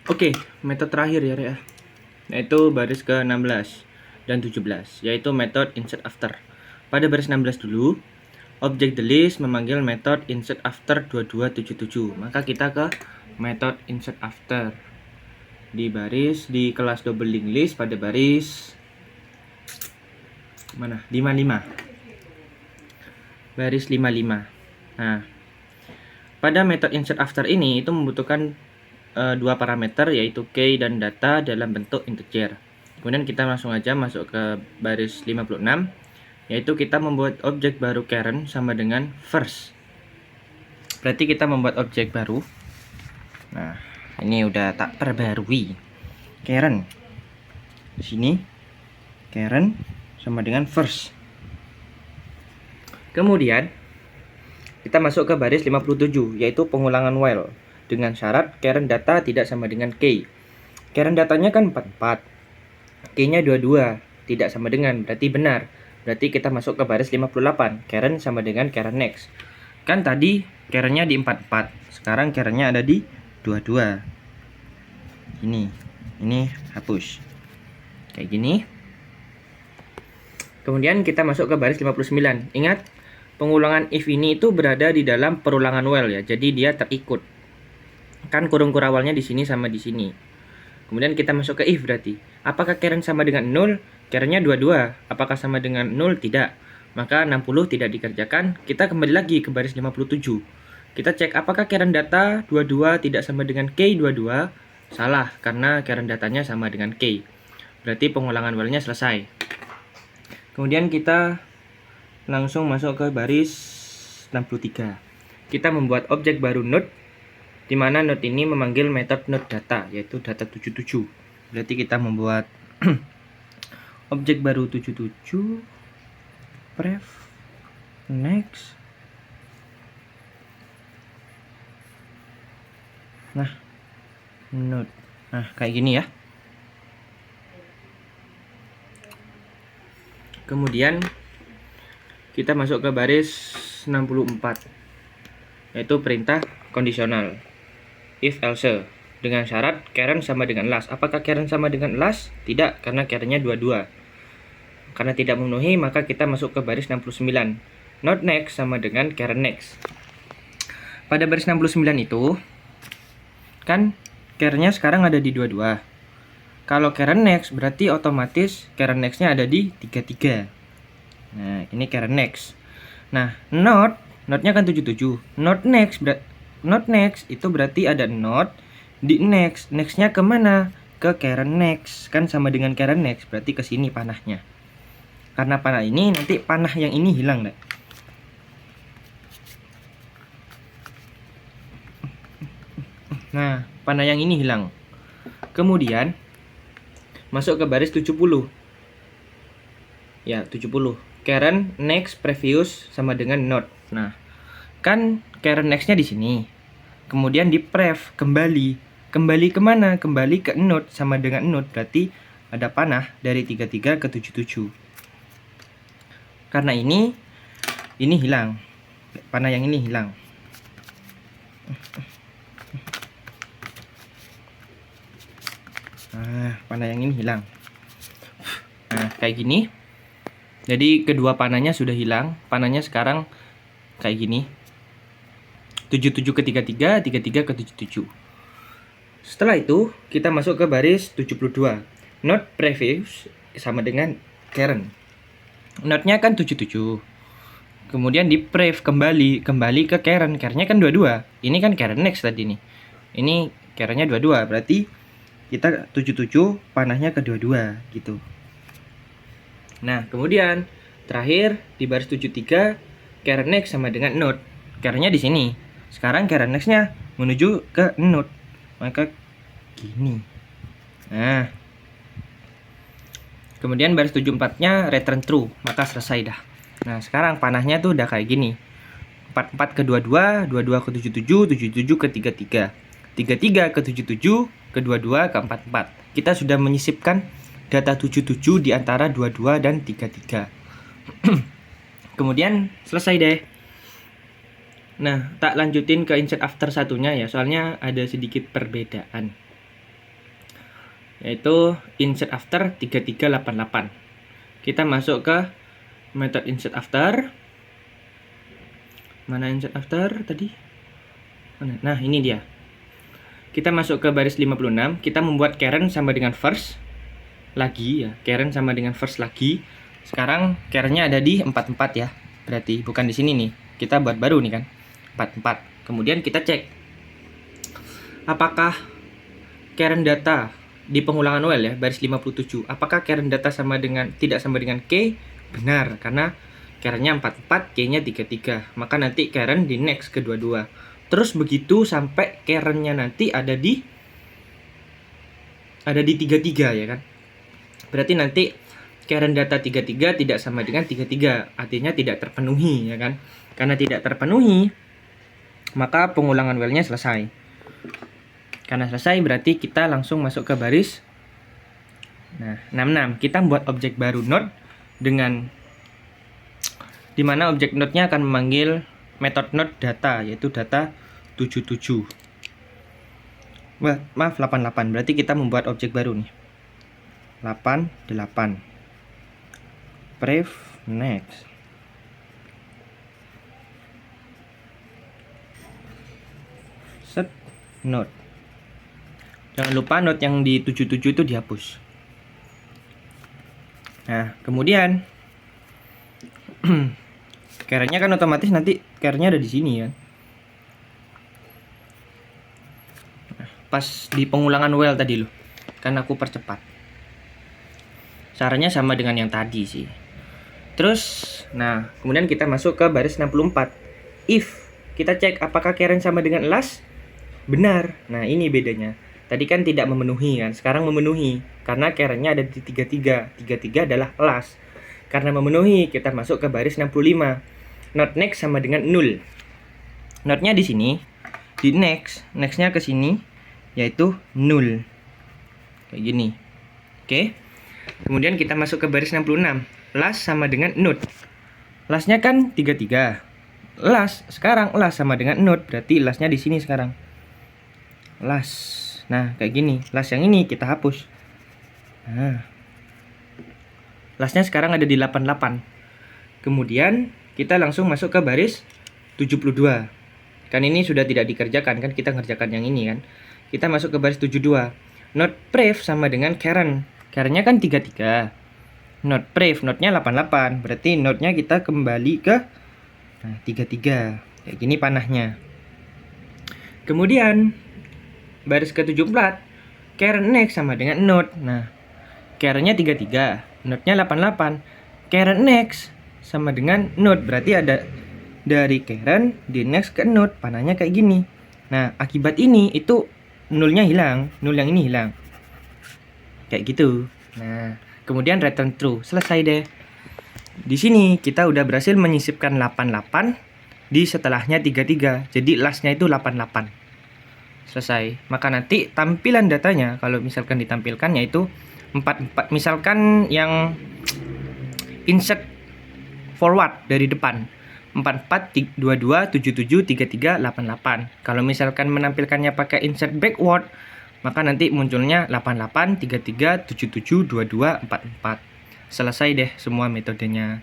Oke, metode terakhir ya, yaitu baris ke-16 dan 17, yaitu metode insert after. Pada baris 16 dulu, objek the list memanggil metode insert after 2277. Maka kita ke metode insert after di kelas double linked list pada baris mana? 55. Baris 55. Nah, pada metode insert after ini itu membutuhkan dua parameter, yaitu key dan data dalam bentuk integer. Kemudian kita langsung aja masuk ke baris 56, yaitu kita membuat objek baru Karen sama dengan first. Berarti kita membuat objek baru. Nah, ini udah tak perbarui. Karen. Di sini Karen sama dengan first. Kemudian kita masuk ke baris 57, yaitu pengulangan while dengan syarat Karen data tidak sama dengan key. Karen datanya kan 44. Key-nya 22, tidak sama dengan, berarti benar. Berarti kita masuk ke baris 58, Karen sama dengan Karen next. Kan tadi Karen-nya di 44, sekarang Karen-nya ada di 22. Ini hapus. Kayak gini. Kemudian kita masuk ke baris 59. Ingat, pengulangan if ini itu berada di dalam perulangan while ya. Jadi dia terikut. Kan kurung kurawalnya di sini sama di sini. Kemudian kita masuk ke if berarti. Apakah Karen sama dengan 0? Karen-nya 22. Apakah sama dengan 0? Tidak. Maka 60 tidak dikerjakan. Kita kembali lagi ke baris 57. Kita cek apakah Karen data 22 tidak sama dengan K 22. Salah, karena Karen datanya sama dengan K. Berarti pengulangan while-nya selesai. Kemudian kita langsung masuk ke baris 63. Kita membuat objek baru node, di mana node ini memanggil metode node data, yaitu data 77. Berarti kita membuat objek baru 77, pref, next. Nah, node. Nah, kayak gini ya. Kemudian kita masuk ke baris 64, yaitu perintah kondisional if else dengan syarat Karen sama dengan last. Apakah Karen sama dengan last? Tidak, karena Karen-nya 22. Karena tidak memenuhi, maka kita masuk ke baris 69. Not next sama dengan Karen next. Pada baris 69 itu kan Karen-nya sekarang ada di 22. Kalau Karen next berarti otomatis Karen next-nya ada di 33. Nah, ini Karen next. Nah, node-nya kan 77. Not next itu berarti ada node di next. Next-nya kemana? Ke Karen next. Kan sama dengan Karen next, berarti ke sini panahnya. Karena panah ini, nanti panah yang ini hilang, deh. Nah, panah yang ini hilang. Kemudian masuk ke baris 70. Ya, 70. Karen next previous sama dengan node. Nah, kan Karen next-nya di sini. Kemudian di pref kembali. Kembali kemana? Kembali ke node sama dengan node. Berarti ada panah dari 33 ke 77. Karena ini hilang. Panah yang ini hilang. Nah, panah yang ini hilang. Nah, kayak gini. Jadi kedua panahnya sudah hilang. Panahnya sekarang kayak gini. 77 ke 33, 33 ke 77. Setelah itu, kita masuk ke baris 72. Node previous sama dengan Karen. Node-nya kan 77. Kemudian di pref kembali ke Karen. Karen-nya kan 22. Ini kan Karen next tadi nih. Ini Karen-nya 22. Berarti kita 77 panahnya ke 22 gitu. Nah, kemudian terakhir di baris 73 Karen next sama dengan node. Karen-nya di sini. Sekarang Karen next-nya menuju ke node. Maka gini. Nah. Kemudian baris 74-nya return true, maka selesai dah. Nah, sekarang panahnya tuh udah kayak gini. 44 ke 22, 22 ke 77, 77 ke 33. 33 ke 77, ke 22 ke 44. Kita sudah menyisipkan data 77 di antara 22 dan 33. Kemudian selesai deh. Nah, tak lanjutin ke insert after satunya ya, soalnya ada sedikit perbedaan. yaitu insert after 3388. Kita masuk ke metode insert after. Mana insert after tadi? Nah, ini dia. Kita masuk ke baris 56, kita membuat keren sama dengan first lagi ya. Keren sama dengan first lagi. Sekarang kerennya ada di 44 ya. Berarti bukan di sini nih. Kita buat baru nih kan. 44. Kemudian kita cek apakah keren data di pengulangan well ya, baris 57. Apakah keren data tidak sama dengan K? Benar, karena kerennya 44, K-nya 33. Maka nanti keren di next kedua-dua. Terus begitu sampai kerennya nanti ada di 33 ya kan. Berarti nanti keren data 33 tidak sama dengan 33, artinya tidak terpenuhi ya kan. Karena tidak terpenuhi, maka pengulangan well-nya selesai. Karena selesai berarti kita langsung masuk ke baris 66. Kita buat objek baru node dengan dimana objek node-nya akan memanggil metode node data, yaitu data 77. Maaf 88. Berarti kita membuat objek baru nih. 88. Pref next. Set node. Jangan lupa node yang di 77 itu dihapus. Nah, kemudian kerennya kan otomatis nanti kerennya ada di sini ya. Pas di pengulangan well tadi loh, kan aku percepat. Caranya sama dengan yang tadi sih. Terus, nah kemudian kita masuk ke baris 64. If kita cek apakah keren sama dengan last, benar. Nah ini bedanya. Tadi kan tidak memenuhi kan, sekarang memenuhi karena kerennya ada di 33. 33 adalah last. Karena memenuhi, kita masuk ke baris 65. Not next sama dengan 0. Notnya di sini, di nextnya ke sini, yaitu 0. Kayak gini. Oke. Kemudian kita masuk ke baris 66. Last sama dengan node. Lastnya kan 33. Sekarang last sama dengan node, berarti lastnya di sini sekarang. Last. Nah, kayak gini. Last yang ini kita hapus. Nah. Lastnya sekarang ada di 88. Kemudian kita langsung masuk ke baris 72. Kan ini sudah tidak dikerjakan kan, kita ngerjakan yang ini kan. Kita masuk ke baris 72. Node pref sama dengan keren. Kerennya kan 33. Node pref, node-nya 88. Berarti node-nya kita kembali ke 33. Kayak gini panahnya. Kemudian baris ke-74. Keren next sama dengan node. Nah, kerennya 33. Node-nya 88. Keren next sama dengan node. Berarti ada dari keren di next ke node. Panahnya kayak gini. Nah, akibat ini itu nulnya hilang, nul yang ini hilang. Kayak gitu. Nah, kemudian return true. Selesai deh. Di sini kita udah berhasil menyisipkan 88 di setelahnya 33. Jadi lastnya itu 88. Selesai. Maka nanti tampilan datanya kalau misalkan ditampilkan yaitu 44. Misalkan yang insert forward dari depan 44 22 77 33 88. Kalau misalkan menampilkannya pakai insert backward, maka nanti munculnya 88 33 77 22 44. Selesai deh semua metodenya.